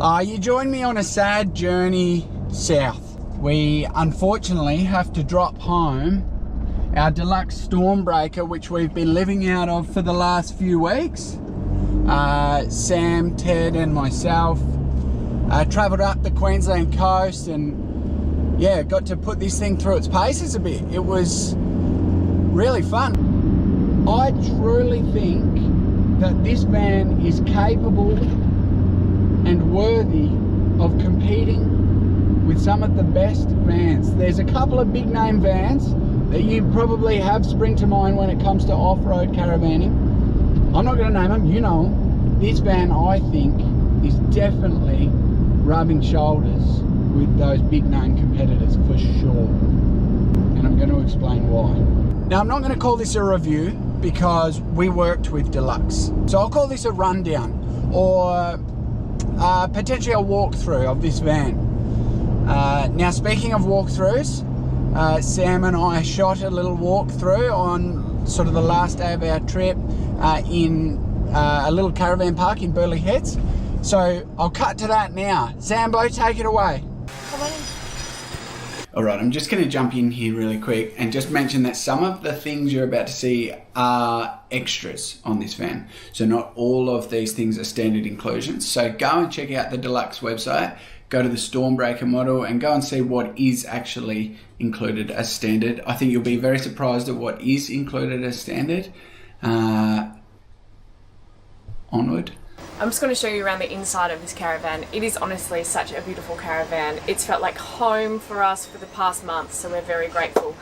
You joined me on a sad journey south. We unfortunately have to drop home our deluxe Stormbreaker, which we've been living out of for the last few weeks. Sam, Ted and myself travelled up the Queensland coast and yeah, got to put this thing through its paces a bit. It was really fun. I truly think that this van is capable and worthy of competing with some of the best vans. There's a couple of big name vans that you probably have spring to mind when it comes to off-road caravanning. I'm not going to name them, you know them. This van, I think, is definitely rubbing shoulders with those big name competitors for sure. And I'm going to explain why. Now, I'm not going to call this a review because we worked with Deluxe. So I'll call this a rundown or potentially a walkthrough of this van. Now, speaking of walkthroughs, Sam and I shot a little walkthrough on sort of the last day of our trip in a little caravan park in Burleigh Heads. So I'll cut to that now. Sambo, take it away. Come on in. Alright, I'm just going to jump in here really quick and just mention that some of the things you're about to see are extras on this van. So not all of these things are standard inclusions. So go and check out the Deluxe website, go to the Stormbreaker model and go and see what is actually included as standard. I think you'll be very surprised at what is included as standard. Onward. I'm just going to show you around the inside of this caravan. It is honestly such a beautiful caravan. It's felt like home for us for the past month, so we're very grateful.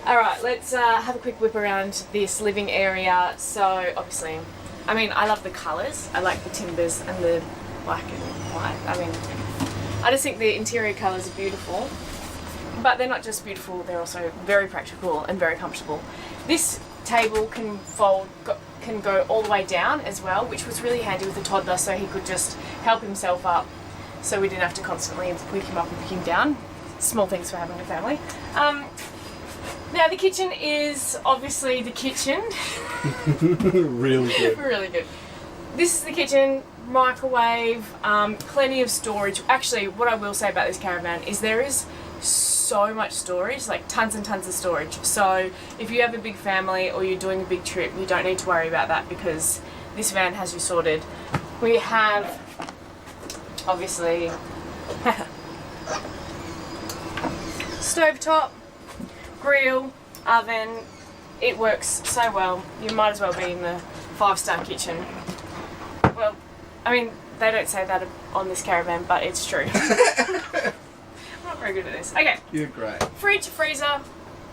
Alright, let's have a quick whip around this living area. So obviously, I mean, I love the colours. I like the timbers and the black and white. I mean, I just think the interior colours are beautiful. But they're not just beautiful, they're also very practical and very comfortable. This table can fold, can go all the way down as well, which was really handy with the toddler, so he could just help himself up, so we didn't have to constantly pick him up and pick him down. Small things for having a family. Now the kitchen is obviously the kitchen. Really good. Really good. This is the kitchen, microwave, plenty of storage. Actually, what I will say about this caravan is there is so much storage, like tons and tons of storage. So if you have a big family or you're doing a big trip, you don't need to worry about that because this van has you sorted. We have obviously stovetop, grill, oven. It works so well. You might as well be in the 5-star kitchen. Well, I mean, they don't say that on this caravan, but it's true. I'm not very good at this. Okay. You're great. Fridge, freezer,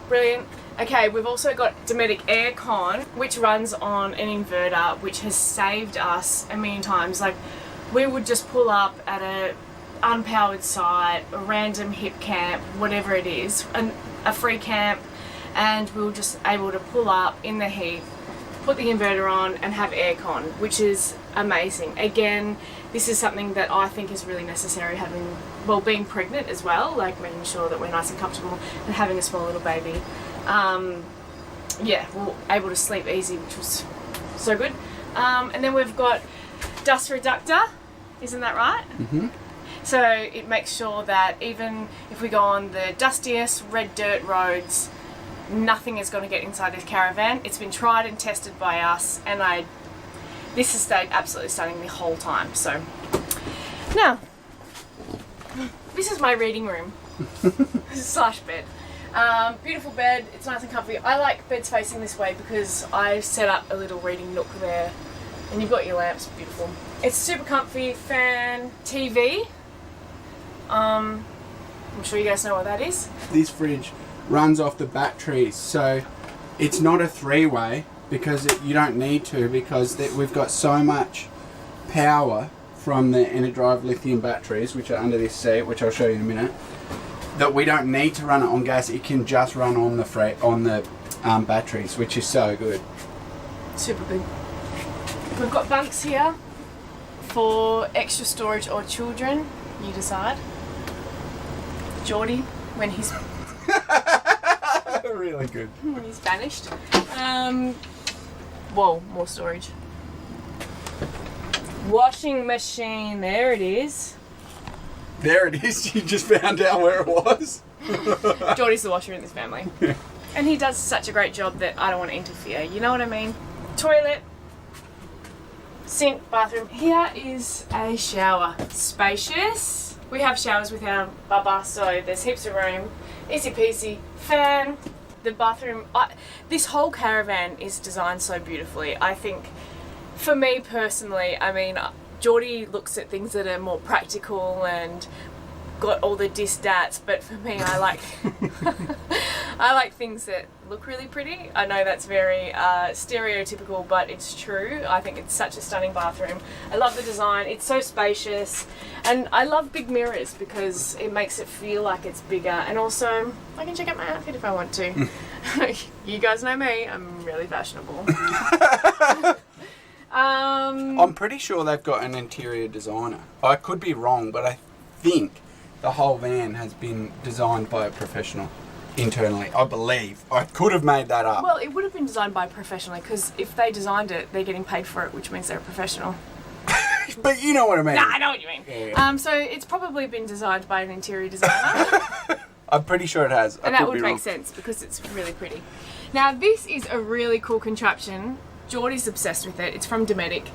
brilliant. Okay, we've also got Dometic aircon, which runs on an inverter, which has saved us a million times. Like, we would just pull up at a unpowered site, a random hip camp, whatever it is, a free camp, and we were just able to pull up in the heat, put the inverter on and have aircon, which is amazing. Again, this is something that I think is really necessary, having, well, being pregnant as well, like making sure that we're nice and comfortable and having a small little baby. Yeah, we're able to sleep easy, which was so good. And then we've got dust reductor, isn't that right? Mm-hmm. So it makes sure that even if we go on the dustiest red dirt roads, nothing is going to get inside this caravan. It's been tried and tested by us, and this has stayed absolutely stunning the whole time. So now, this is my reading room slash bed. Beautiful bed. It's nice and comfy. I like beds facing this way because I set up a little reading nook there, and you've got your lamps. Beautiful. It's super comfy. Fan, TV. I'm sure you guys know what that is. This fridge runs off the batteries, so it's not a three-way because you don't need to, because we've got so much power from the EnerDrive lithium batteries, which are under this seat, which I'll show you in a minute, that we don't need to run it on gas. It can just run on the batteries, which is so good. Super good. We've got bunks here for extra storage or children. You decide. Jordie, when he's really good. When he's banished. Whoa, more storage. Washing machine, there it is. There it is. You just found out where it was. Jordie's the washer in this family. And he does such a great job that I don't want to interfere. You know what I mean? Toilet, sink, bathroom. Here is a shower. Spacious. We have showers with our bubba, so there's heaps of room. Easy peasy. Fan. The bathroom. This whole caravan is designed so beautifully. I think, for me personally, I mean, Jordie looks at things that are more practical and got all the stats, but for me, I like I like things that look really pretty. I know that's very stereotypical, but it's true. I think it's such a stunning bathroom. I love the design. It's so spacious, and I love big mirrors because it makes it feel like it's bigger, and also I can check out my outfit if I want to. You guys know me, I'm really fashionable. I'm pretty sure they've got an interior designer. I could be wrong, but I think the whole van has been designed by a professional internally. I believe. I could have made that up. Well, it would have been designed by professionally because if they designed it, they're getting paid for it, which means they're a professional. But you know what I mean. Nah, I know what you mean. Yeah. So it's probably been designed by an interior designer. I'm pretty sure it has. And that would make sense because it's really pretty. Now, this is a really cool contraption. Jordie's obsessed with it. It's from Dometic.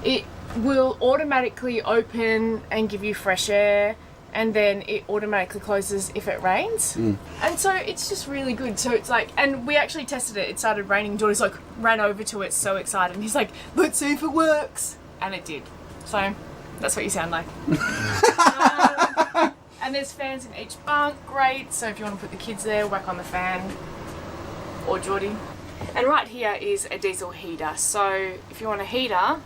It will automatically open and give you fresh air, and then it automatically closes if it rains. And so it's just really good. So it's like, and we actually tested it. It started raining. Jordie's like ran over to it, so excited. And he's like, let's see if it works. And it did. So that's what you sound like. And there's fans in each bunk. Great. So if you want to put the kids there, whack on the fan. Or Jordie. And right here is a diesel heater. So if you want a heater,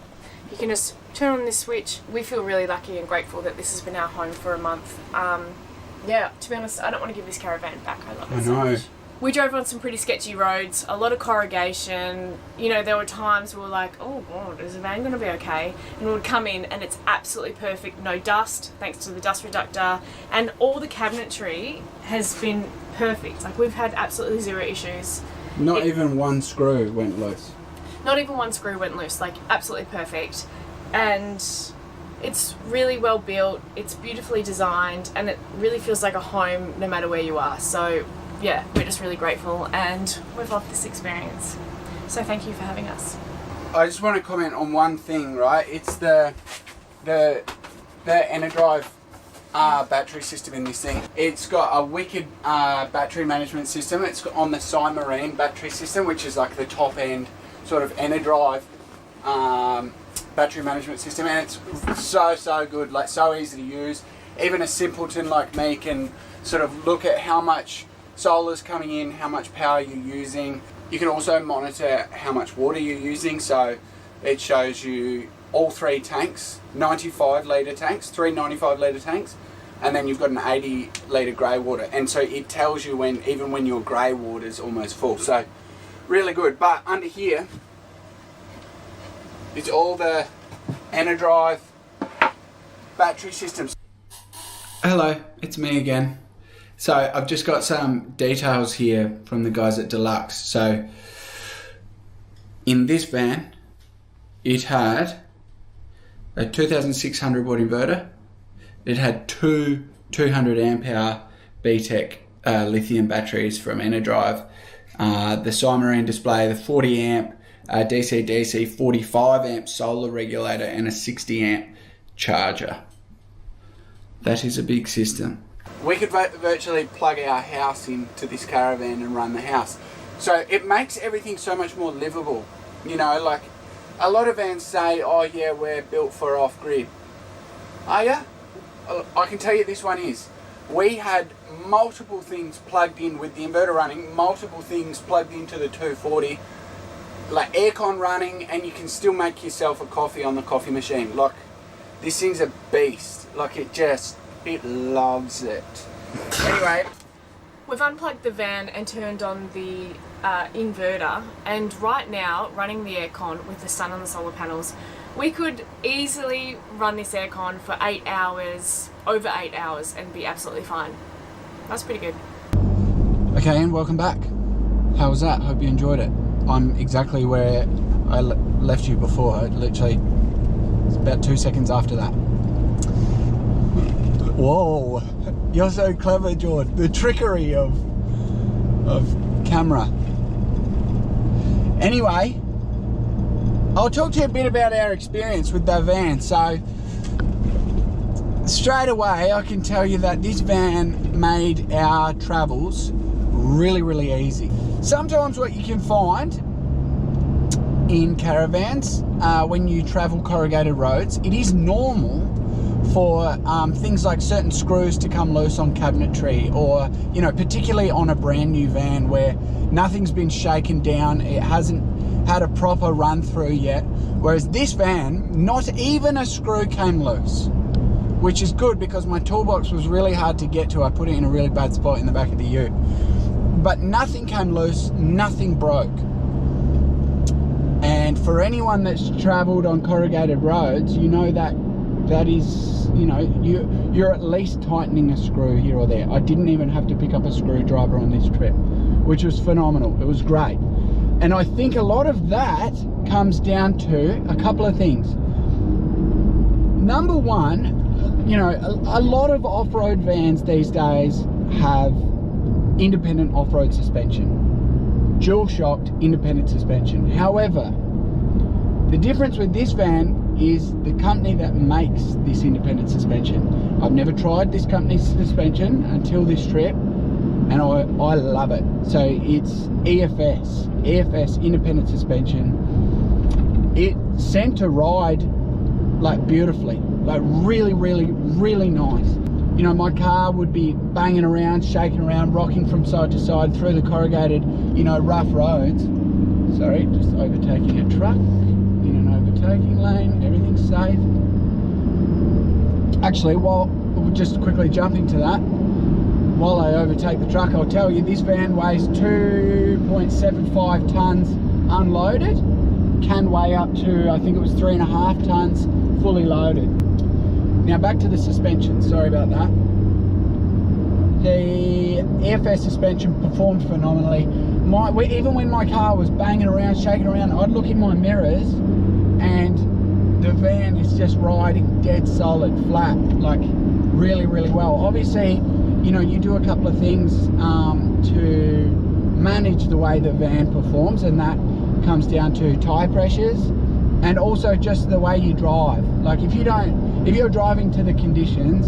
you can just turn on this switch. We feel really lucky and grateful that this has been our home for a month. Yeah, to be honest, I don't want to give this caravan back. I love it so much. We drove on some pretty sketchy roads, a lot of corrugation. You know, there were times we were like, oh God, is the van going to be okay? And we would come in and it's absolutely perfect. No dust, thanks to the dust reductor. And all the cabinetry has been perfect. Like, we've had absolutely zero issues. Not even one screw went loose. Not even one screw went loose, like absolutely perfect. And it's really well built, it's beautifully designed, and it really feels like a home no matter where you are. So yeah, we're just really grateful and we've loved this experience. So thank you for having us. I just want to comment on one thing, right? It's the Enerdrive battery system in this thing. It's got a wicked battery management system. It's on the Cymarine battery system, which is like the top end sort of Enerdrive battery management system, and it's so good, like so easy to use. Even a simpleton like me can sort of look at how much solar's coming in, how much power you're using. You can also monitor how much water you're using, so it shows you all three tanks, 95 litre tanks, three 95 litre tanks, and then you've got an 80 litre grey water, and so it tells you when, even when your grey water's almost full. So really good. But under here it's all the Enerdrive battery systems. Hello, it's me again. So I've just got some details here from the guys at Deluxe. So in this van, it had a 2600 watt inverter. It had two 200 amp hour BTEC lithium batteries from Enerdrive. The Cymarine display, the 40 amp DC-DC 45 amp solar regulator, and a 60 amp charger. That is a big system. We could virtually plug our house into this caravan and run the house. So it makes everything so much more livable. You know, like a lot of vans say, oh yeah, we're built for off-grid. Are ya? I can tell you this one is. We had multiple things plugged in with the inverter running, multiple things plugged into the 240, like aircon running, and you can still make yourself a coffee on the coffee machine. Like, this thing's a beast. Like, it loves it. Anyway, we've unplugged the van and turned on the inverter, and right now, running the aircon with the sun on the solar panels, we could easily run this aircon for 8 hours, over 8 hours, and be absolutely fine. That's pretty good. Okay, and welcome back. How was that? Hope you enjoyed it. I'm exactly where I left you before. Literally It's about 2 seconds after that. Whoa, you're so clever, Jord. The trickery of camera. Anyway, I'll talk to you a bit about our experience with the van. So straight away I can tell you that this van made our travels really, really easy. Sometimes what you can find in caravans when you travel corrugated roads, it is normal for things like certain screws to come loose on cabinetry, or, you know, particularly on a brand new van where nothing's been shaken down, it hasn't had a proper run through yet. Whereas this van, not even a screw came loose, which is good because my toolbox was really hard to get to. I put it in a really bad spot in the back of the ute. But nothing came loose, nothing broke. And for anyone that's travelled on corrugated roads, you know that is, you know, you're at least tightening a screw here or there. I didn't even have to pick up a screwdriver on this trip, which was phenomenal. It was great. And I think a lot of that comes down to a couple of things. Number one, you know, a lot of off-road vans these days have independent off-road suspension, dual shocked independent suspension. However, the difference with this van is the company that makes this independent suspension. I've never tried this company's suspension until this trip, and I love it. So it's EFS independent suspension. It sent to ride like beautifully, like really, really, really nice. You know, my car would be banging around, shaking around, rocking from side to side through the corrugated, you know, rough roads. Sorry, just overtaking a truck in an overtaking lane. Everything's safe. Actually, while we'll just quickly jump into that, while I overtake the truck, I'll tell you this van weighs 2.75 tons unloaded, can weigh up to, I think it was 3.5 tons fully loaded. Now back to the suspension, sorry about that. The EFS suspension performed phenomenally. Even when my car was banging around, shaking around, I'd look in my mirrors and the van is just riding dead solid, flat, like really, really well. Obviously, you know, you do a couple of things to manage the way the van performs, and that comes down to tire pressures and also just the way you drive. Like if you're driving to the conditions,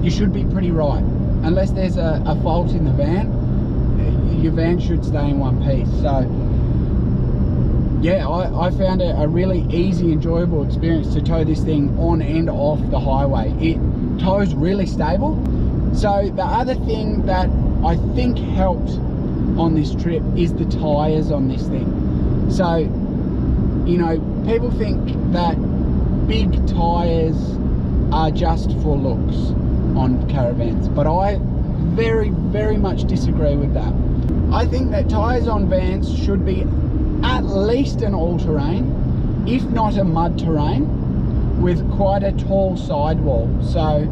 you should be pretty right. Unless there's a fault in the van, your van should stay in one piece. So yeah, I found it a really easy, enjoyable experience to tow this thing on and off the highway. It tows really stable. So the other thing that I think helped on this trip is the tires on this thing. So, you know, people think that big tires are just for looks on caravans, but I very, very much disagree with that. I think that tires on vans should be at least an all-terrain, if not a mud terrain, with quite a tall sidewall. So,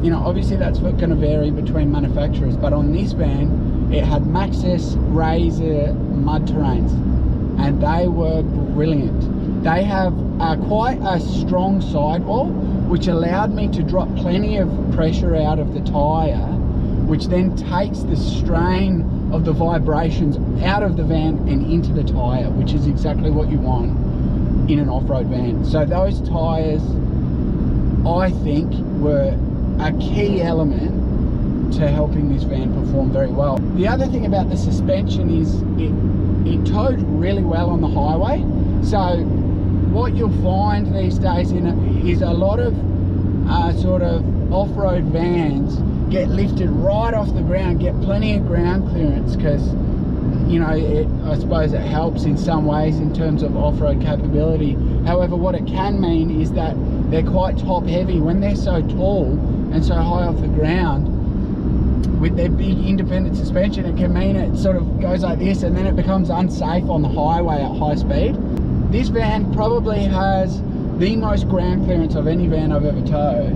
you know, obviously that's going to vary between manufacturers, but on this van it had Maxxis Razor mud terrains, and they were brilliant. They have quite a strong sidewall, which allowed me to drop plenty of pressure out of the tyre, which then takes the strain of the vibrations out of the van and into the tyre, which is exactly what you want in an off-road van. So those tyres, I think, were a key element to helping this van perform very well. The other thing about the suspension is it towed really well on the highway. So what you'll find these days is a lot of sort of off-road vans get lifted right off the ground, get plenty of ground clearance, because, you know, I suppose it helps in some ways in terms of off-road capability. However, what it can mean is that they're quite top heavy. When they're so tall and so high off the ground, with their big independent suspension, it can mean it sort of goes like this and then it becomes unsafe on the highway at high speed. This van probably has the most ground clearance of any van I've ever towed.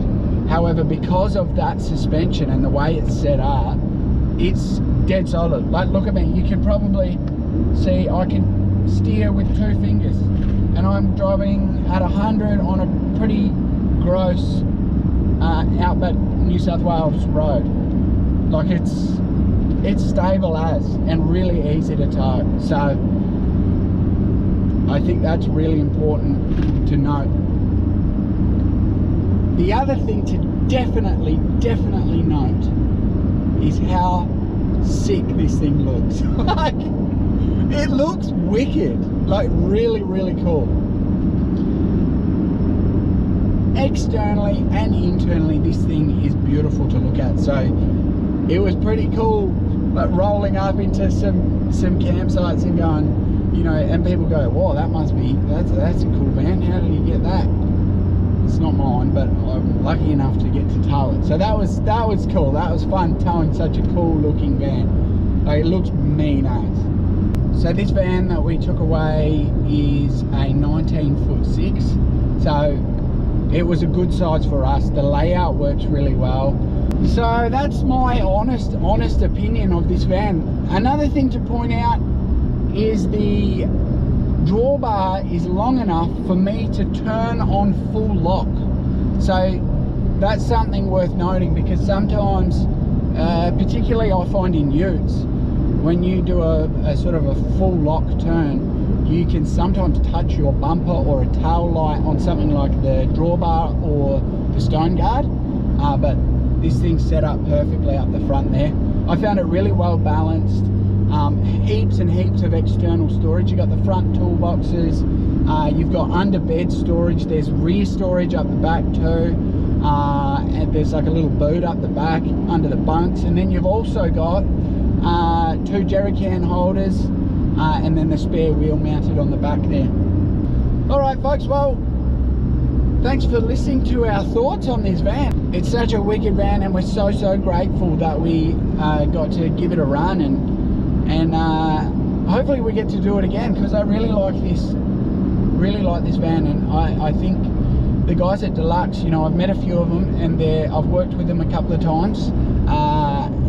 However, because of that suspension and the way it's set up, it's dead solid. Like, look at me, you can probably see I can steer with 2 fingers. and I'm driving at 100 on a pretty gross outback New South Wales road. Like it's stable as, and really easy to tow. So I think that's really important to note. The other thing to definitely note is how sick this thing looks. Like, it looks wicked, like really cool. Externally and internally, this thing is beautiful to look at. So it was pretty cool, but rolling up into some campsites and going, you know, and people go, "Whoa, that's a cool van. How did he get that?" It's not mine, but I'm lucky enough to get to tow it. So that was cool. That was fun towing such a cool looking van. Like, it looks mean as. So this van that we took away is a 19'6". So it was a good size for us. The layout works really well. So that's my honest opinion of this van. Another thing to point out is the drawbar is long enough for me to turn on full lock. So that's something worth noting, because sometimes, particularly I find in utes, when you do a sort of a full lock turn, you can sometimes touch your bumper or a tail light on something like the drawbar or the stone guard, but this thing's set up perfectly up the front there. I found it really well balanced. Heaps and heaps of external storage. You've got the front toolboxes, you've got under bed storage, there's rear storage up the back too, and there's like a little boot up the back under the bunks, and then you've also got 2 jerry can holders, and then the spare wheel mounted on the back there. Alright folks, well, thanks for listening to our thoughts on this van. It's such a wicked van, and we're so grateful that we got to give it a run, and hopefully we get to do it again, because I really like this van, and I think the guys at Deluxe, you know, I've met a few of them, and I've worked with them a couple of times,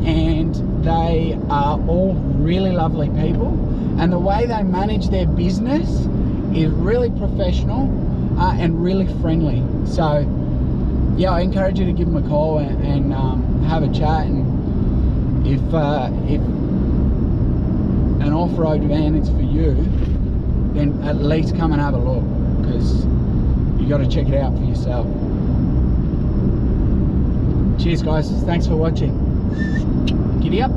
and they are all really lovely people, and the way they manage their business is really professional and really friendly. So yeah, I encourage you to give them a call and have a chat, and if an off-road van is for you, then at least come and have a look, because you got to check it out for yourself. Cheers guys, thanks for watching. Giddy up.